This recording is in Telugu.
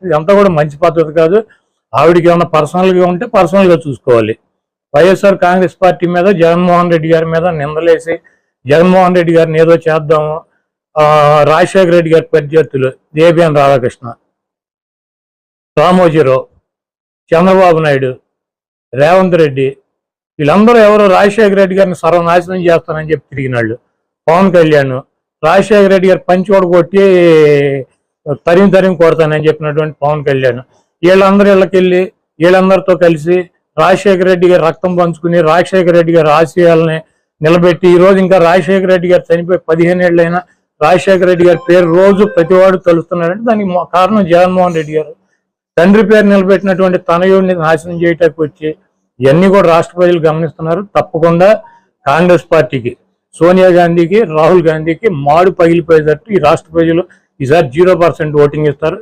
ఇదంతా కూడా మంచి పద్ధతి కాదు. ఆవిడకి ఏమన్నా పర్సనల్గా ఉంటే పర్సనల్గా చూసుకోవాలి. వైఎస్ఆర్ కాంగ్రెస్ పార్టీ మీద జగన్మోహన్ రెడ్డి గారి మీద నిందలేసి జగన్మోహన్ రెడ్డి గారిని ఏదో చేద్దాము, రాజశేఖర రెడ్డి గారి ప్రత్యర్థులు దేబిఎన్ రాధాకృష్ణ, రామోజీరావు, చంద్రబాబు నాయుడు, రేవంత్ రెడ్డి, వీళ్ళందరూ ఎవరో రాజశేఖర రెడ్డి గారిని సర్వనాశనం చేస్తానని చెప్పి తిరిగినాళ్ళు. పవన్ కళ్యాణ్ రాజశేఖర రెడ్డి గారు పంచి కొట్టి తరిమి కొడతానని చెప్పినటువంటి పవన్ కళ్యాణ్, వీళ్ళందరూ ఇళ్ళకెళ్ళి వీళ్ళందరితో కలిసి రాజశేఖర రెడ్డి గారు రక్తం పంచుకుని రాజశేఖర రెడ్డి గారి ఆశయాలని నిలబెట్టి ఈరోజు ఇంకా రాజశేఖర రెడ్డి గారు చనిపోయి 15 ఏళ్ళైనా రాజశేఖర రెడ్డి గారి పేరు రోజు ప్రతివాడు తలుస్తున్నాడంటే దానికి కారణం జగన్మోహన్ రెడ్డి గారు. తండ్రి పేరు నిలబెట్టినటువంటి తనయుడిని నాశనం చేయటానికి వచ్చి ఇవన్నీ కూడా రాష్ట్ర ప్రజలు గమనిస్తున్నారు. తప్పకుండా కాంగ్రెస్ పార్టీకి, సోనియా గాంధీకి, రాహుల్ గాంధీకి మాడు పగిలిపోయేటట్టు ఈ రాష్ట్ర ప్రజలు ఈసారి 0% ఓటింగ్ ఇస్తారు.